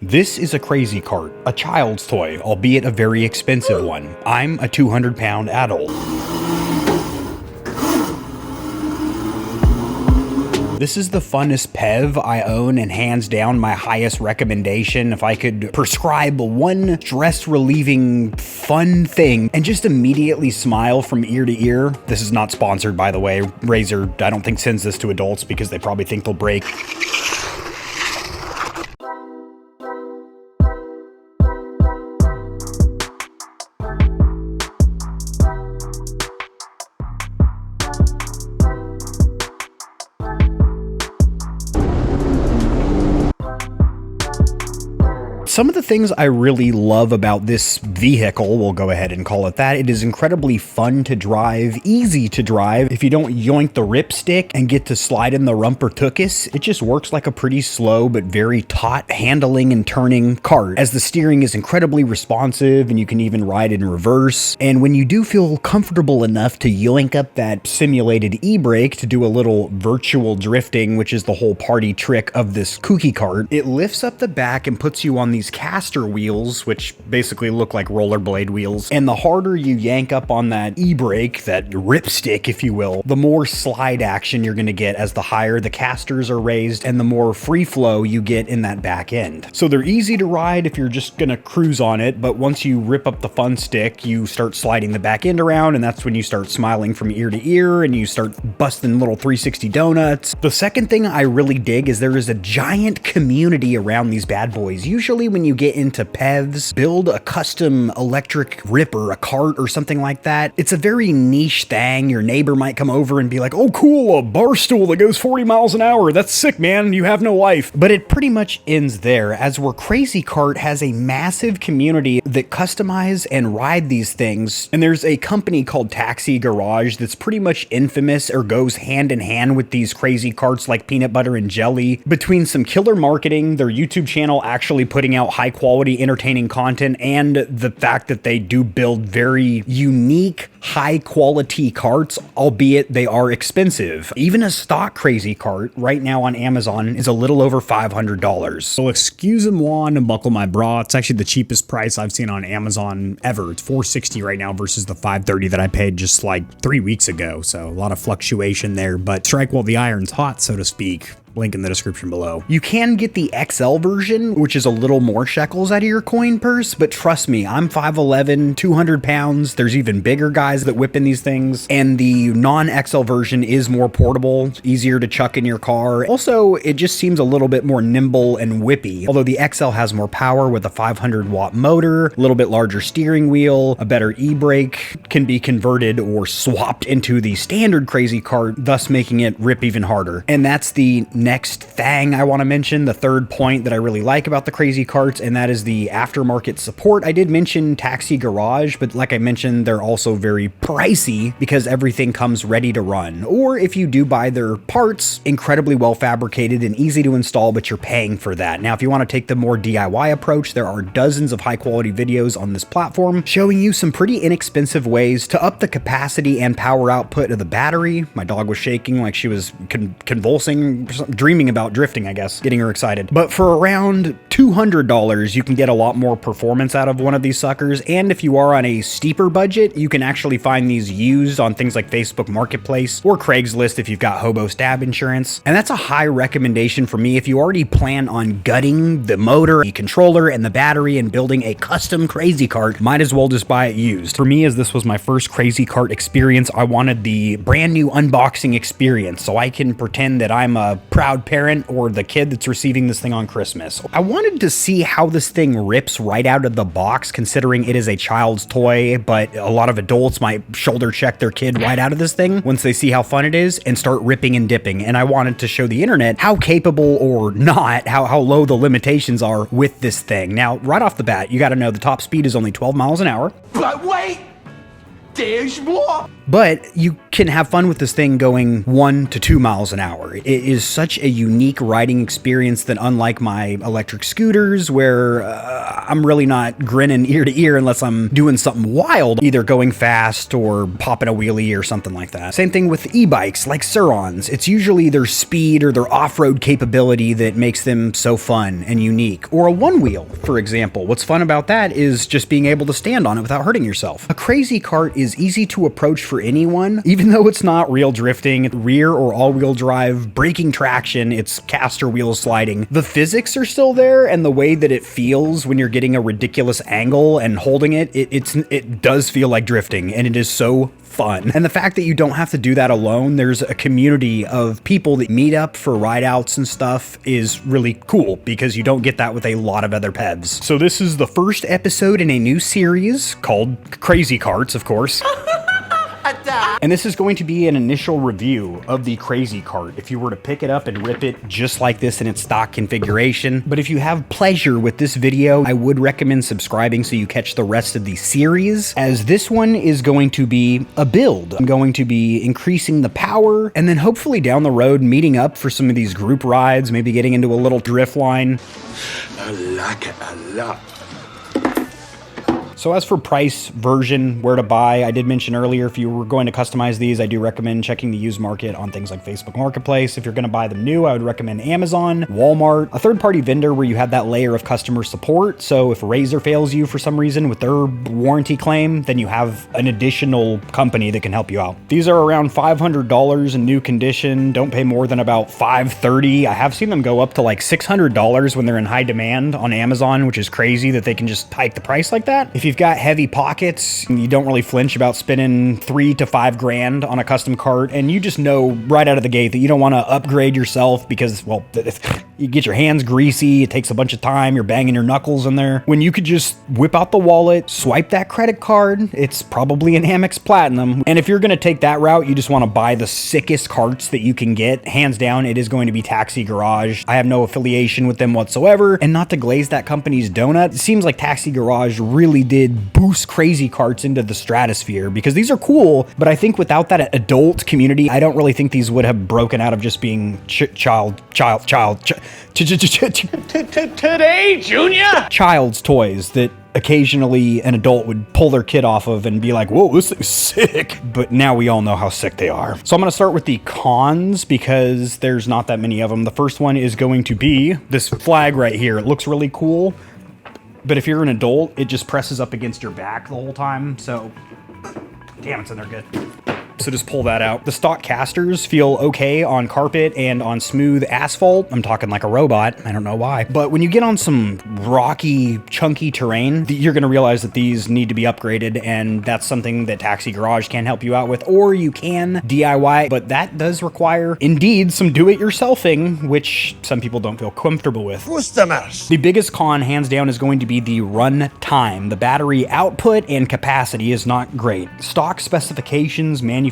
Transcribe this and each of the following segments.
This is a crazy cart, a child's toy, albeit a very expensive one. I'm a 200-pound adult. This is the funnest PEV I own and hands down my highest recommendation. If I could prescribe one stress-relieving fun thing and just immediately smile from ear to ear. This is not sponsored, by the way. Razer, I don't think, sends this to adults because they probably think they'll break. Some of the things I really love about this vehicle, we'll go ahead and call it that, it is incredibly fun to drive, easy to drive. If you don't yoink the ripstick and get to slide in the rumper tuchus, it just works like a pretty slow but very taut handling and turning cart, as the steering is incredibly responsive and you can even ride in reverse. And when you do feel comfortable enough to yoink up that simulated e-brake to do a little virtual drifting, which is the whole party trick of this kooky cart, it lifts up the back and puts you on these caster wheels, which basically look like rollerblade wheels. And the harder you yank up on that e-brake, that ripstick, if you will, the more slide action you're going to get as the higher the casters are raised and the more free flow you get in that back end. So they're easy to ride if you're just going to cruise on it, but once you rip up the fun stick, you start sliding the back end around, and that's when you start smiling from ear to ear and you start busting little 360 donuts. The second thing I really dig is there is a giant community around these bad boys. Usually when you get into PEVs, build a custom electric ripper, a cart or something like that, it's a very niche thing. Your neighbor might come over and be like, oh cool, a bar stool that goes 40 miles an hour. That's sick, man. You have no life. But it pretty much ends there, as where Crazy Cart has a massive community that customize and ride these things. And there's a company called Taxi Garage that's pretty much infamous or goes hand in hand with these crazy carts like peanut butter and jelly. Between some killer marketing, their YouTube channel actually putting out high quality entertaining content, and the fact that they do build very unique high quality carts, albeit they are expensive. Even a stock Crazy Cart right now on Amazon is a little over $500. So excuse-moi to buckle my bra. It's actually the cheapest price I've seen on Amazon ever. It's $460 right now versus the $530 that I paid just like 3 weeks ago. So a lot of fluctuation there, but strike while the iron's hot, so to speak. Link in the description below. You can get the XL version, which is a little more shekels out of your coin purse, but trust me, I'm 5'11", 200 pounds. There's even bigger guys that whip in these things, and the non-XL version is more portable, easier to chuck in your car. Also, it just seems a little bit more nimble and whippy, although the XL has more power with a 500-watt motor, a little bit larger steering wheel, a better e-brake, can be converted or swapped into the standard Crazy Cart, thus making it rip even harder. And that's the next thing I want to mention, the third point that I really like about the Crazy Carts, and that is the aftermarket support. I did mention Taxi Garage, but like I mentioned, they're also very pricey because everything comes ready to run. Or if you do buy their parts, incredibly well fabricated and easy to install, but you're paying for that. Now, if you want to take the more DIY approach, there are dozens of high quality videos on this platform showing you some pretty inexpensive ways to up the capacity and power output of the battery. My dog was shaking like she was convulsing, dreaming about drifting, I guess, getting her excited. But for around $200, you can get a lot more performance out of one of these suckers. And if you are on a steeper budget, you can actually find these used on things like Facebook Marketplace or Craigslist if you've got hobo stab insurance. And that's a high recommendation for me if you already plan on gutting the motor, the controller, and the battery and building a custom Crazy Cart. Might as well just buy it used. For me, as this was my first Crazy Cart experience, I wanted the brand new unboxing experience so I can pretend that I'm a proud parent or the kid that's receiving this thing on Christmas. I wanted to see how this thing rips right out of the box, considering it is a child's toy, but a lot of adults might shoulder check their kid right out of this thing once they see how fun it is and start ripping and dipping. And I wanted to show the internet how capable or not, how low the limitations are with this thing. Now, right off the bat, you got to know the top speed is only 12 miles an hour. But wait! There's more! but you can have fun with this thing going 1 to 2 miles an hour. It is such a unique riding experience that, unlike my electric scooters, where I'm really not grinning ear to ear unless I'm doing something wild, either going fast or popping a wheelie or something like that. Same thing with e-bikes like Surons. It's usually their speed or their off-road capability that makes them so fun and unique. Or a one-wheel, for example. What's fun about that is just being able to stand on it without hurting yourself. A crazy cart is easy to approach for anyone, even though it's not real drifting, rear or all-wheel drive, braking traction, it's caster wheel sliding. The physics are still there, and the way that it feels when you're getting a ridiculous angle and holding it, it does feel like drifting, and it is so fun. And the fact that you don't have to do that alone, there's a community of people that meet up for ride outs and stuff, is really cool, because you don't get that with a lot of other PEVs. So this is the first episode in a new series called Crazy Carts, of course. And this is going to be an initial review of the Crazy Cart, if you were to pick it up and rip it just like this in its stock configuration. But if you have pleasure with this video, I would recommend subscribing so you catch the rest of the series, as this one is going to be a build. I'm going to be increasing the power, and then hopefully down the road meeting up for some of these group rides, maybe getting into a little drift line. I like it a lot. So as for price, version, where to buy, I did mention earlier, if you were going to customize these, I do recommend checking the used market on things like Facebook Marketplace. If you're going to buy them new, I would recommend Amazon, Walmart, a third-party vendor where you have that layer of customer support. So if Razer fails you for some reason with their warranty claim, then you have an additional company that can help you out. These are around $500 in new condition. Don't pay more than about $530. I have seen them go up to like $600 when they're in high demand on Amazon, which is crazy that they can just hike the price like that. If you've got heavy pockets and you don't really flinch about spending $3 to $5 grand on a custom cart, and you just know right out of the gate that you don't want to upgrade yourself because, well, you get your hands greasy, it takes a bunch of time, you're banging your knuckles in there, when you could just whip out the wallet, swipe that credit card, it's probably an Amex Platinum. And if you're going to take that route, you just want to buy the sickest carts that you can get. Hands down, it is going to be Taxi Garage. I have no affiliation with them whatsoever, and not to glaze that company's donut, it seems like Taxi Garage really did boost Crazy Carts into the stratosphere, because these are cool, but I think without that adult community, I don't really think these would have broken out of just being Today, Junior? child's toys that occasionally an adult would pull their kid off of and be like, whoa, this thing's sick. But now we all know how sick they are. So I'm going to start with the cons, because there's not that many of them. The first one is going to be this flag right here. It looks really cool, but if you're an adult, it just presses up against your back the whole time. So, damn, it's in there good. So just pull that out. The stock casters feel okay on carpet and on smooth asphalt. I'm talking like a robot. I don't know why. But when you get on some rocky, chunky terrain, you're going to realize that these need to be upgraded, and that's something that Taxi Garage can help you out with, or you can DIY, but that does require, indeed, some do-it-yourselfing, which some people don't feel comfortable with. Customers. The biggest con, hands down, is going to be the run time. The battery output and capacity is not great. Stock specifications, manufacturer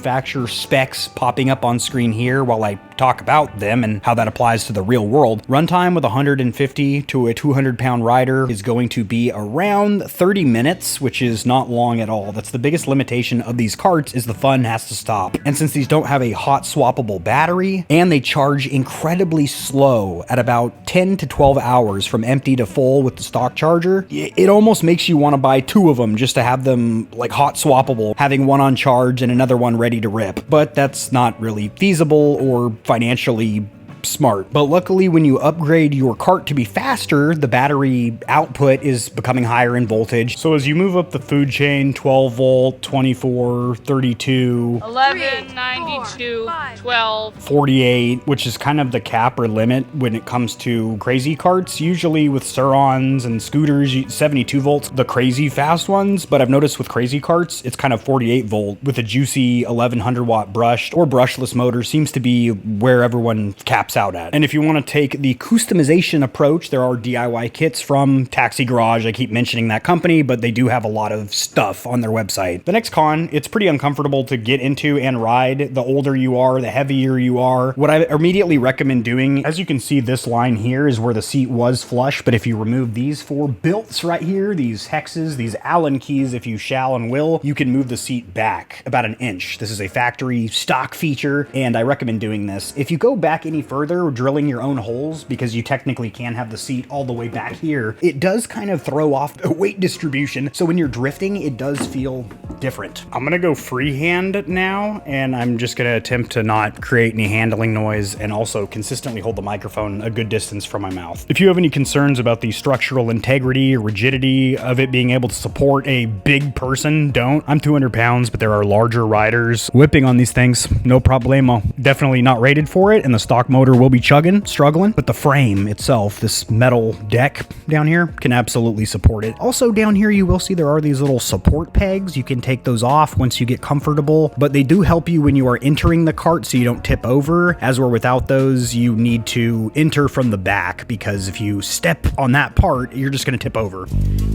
specs popping up on screen here while I talk about them and how that applies to the real world. Runtime with 150 to a 200-pound rider is going to be around 30 minutes, which is not long at all. That's the biggest limitation of these carts, is the fun has to stop. And since these don't have a hot swappable battery, and they charge incredibly slow at about 10 to 12 hours from empty to full with the stock charger, it almost makes you want to buy two of them just to have them like hot swappable, having one on charge and another one ready to rip. But that's not really feasible or financially smart. But luckily, when you upgrade your cart to be faster, the battery output is becoming higher in voltage. So as you move up the food chain, 12 volt, 24, 32, 11, 92, 12, 48, which is kind of the cap or limit when it comes to crazy carts. Usually with Surons and scooters, 72 volts, the crazy fast ones. But I've noticed with crazy carts, it's kind of 48 volt with a juicy 1100 watt brushed or brushless motor seems to be where everyone caps caps out at. And if you want to take the customization approach, there are DIY kits from Taxi Garage. I keep mentioning that company, but they do have a lot of stuff on their website. The next con, it's pretty uncomfortable to get into and ride. The older you are, the heavier you are. What I immediately recommend doing, as you can see, this line here is where the seat was flush, but if you remove these 4 bolts right here, these hexes, these Allen keys, if you shall and will, you can move the seat back about an inch. This is a factory stock feature, and I recommend doing this. If you go back any further, drilling your own holes, because you technically can have the seat all the way back here, it does kind of throw off the weight distribution. So when you're drifting, it does feel different. I'm gonna go freehand now, and I'm just gonna attempt to not create any handling noise and also consistently hold the microphone a good distance from my mouth. If you have any concerns about the structural integrity or rigidity of it being able to support a big person, don't. I'm 200 pounds, but there are larger riders whipping on these things. No problemo. Definitely not rated for it, and the stock motor will be struggling, but the frame itself, this metal deck down here, can absolutely support it. Also down here, you will see there are these little support pegs. You can take those off once you get comfortable, but they do help you when you are entering the cart so you don't tip over. As where without those, you need to enter from the back, because if you step on that part, you're just gonna tip over.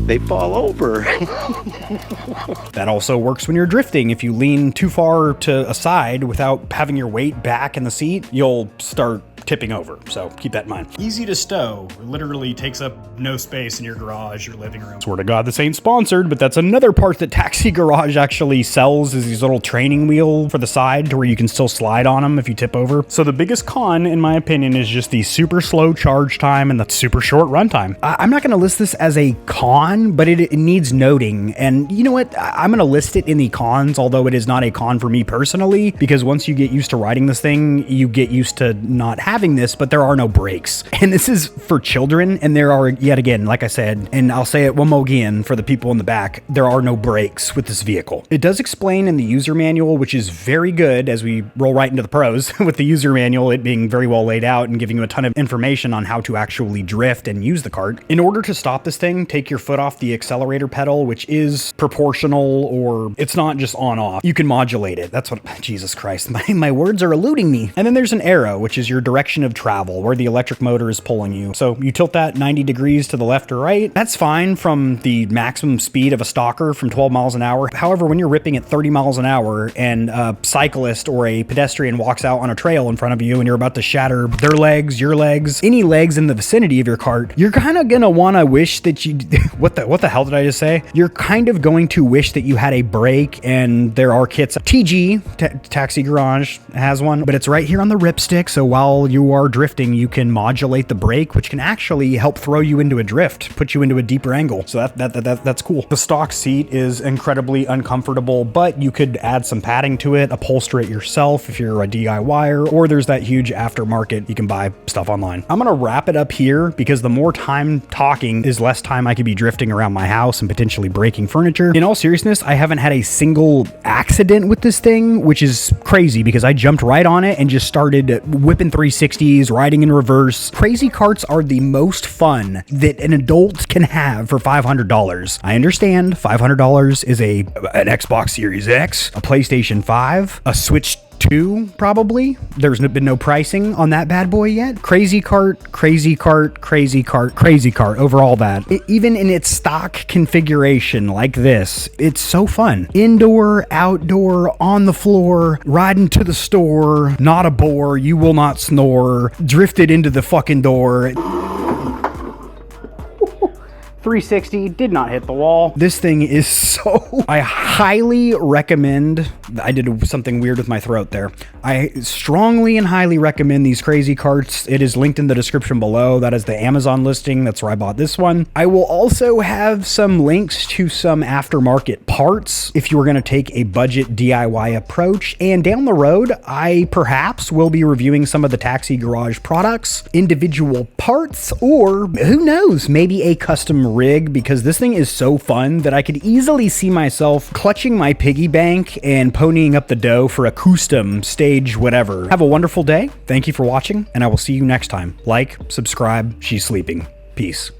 They fall over. That also works when you're drifting. If you lean too far to a side without having your weight back in the seat, you'll start tipping over, so keep that in mind. Easy to stow. It literally takes up no space in your garage, your living room. Swear to God, this ain't sponsored, but that's another part that Taxi Garage actually sells, is these little training wheel for the side to where you can still slide on them if you tip over. So the biggest con, in my opinion, is just the super slow charge time and the super short run time. I'm not gonna list this as a con, but it needs noting. And you know what? I'm gonna list it in the cons, although it is not a con for me personally, because once you get used to riding this thing, you get used to not having this, but there are no brakes. And this is for children, and there are, yet again, like I said, and I'll say it one more again for the people in the back, there are no brakes with this vehicle. It does explain in the user manual, which is very good as we roll right into the pros, with the user manual, it being very well laid out and giving you a ton of information on how to actually drift and use the cart. In order to stop this thing, take your foot off the accelerator pedal, which is proportional, or it's not just on off. You can modulate it. That's what, Jesus Christ, my words are eluding me. And then there's an arrow, which is your direction of travel, where the electric motor is pulling you. So you tilt that 90 degrees to the left or right. That's fine from the maximum speed of a stalker from 12 miles an hour. However, when you're ripping at 30 miles an hour and a cyclist or a pedestrian walks out on a trail in front of you and you're about to shatter their legs, your legs, any legs in the vicinity of your cart, you're kind of gonna want to wish that you, what the hell did I just say? You're kind of going to wish that you had a brake, and there are kits. TG, Taxi Garage has one, but it's right here on the ripstick. So while you are drifting, you can modulate the brake, which can actually help throw you into a drift, put you into a deeper angle. So that's cool. The stock seat is incredibly uncomfortable, but you could add some padding to it, upholster it yourself if you're a DIYer, or there's that huge aftermarket. You can buy stuff online. I'm gonna wrap it up here because the more time talking is less time I could be drifting around my house and potentially breaking furniture. In all seriousness, I haven't had a single accident with this thing, which is crazy because I jumped right on it and just started whipping 360s, riding in reverse. Crazy carts are the most fun that an adult can have for $500. I understand $500 is an Xbox Series X, a PlayStation 5, a Switch 2, probably. There's been no pricing on that bad boy yet. Crazy cart, crazy cart, crazy cart, crazy cart, over all that. Even in its stock configuration like this, it's so fun. Indoor, outdoor, on the floor, riding to the store, not a bore, you will not snore, drifted into the fucking door. 360, did not hit the wall. This thing is so... I highly recommend... I did something weird with my throat there. I strongly and highly recommend these crazy carts. It is linked in the description below. That is the Amazon listing. That's where I bought this one. I will also have some links to some aftermarket parts if you were going to take a budget DIY approach. And down the road, I perhaps will be reviewing some of the Taxi Garage products, individual parts, or who knows, maybe a custom rig, because this thing is so fun that I could easily see myself clutching my piggy bank and ponying up the dough for a custom stage whatever. Have a wonderful day. Thank you for watching, and I will see you next time. Like, subscribe, she's sleeping. Peace.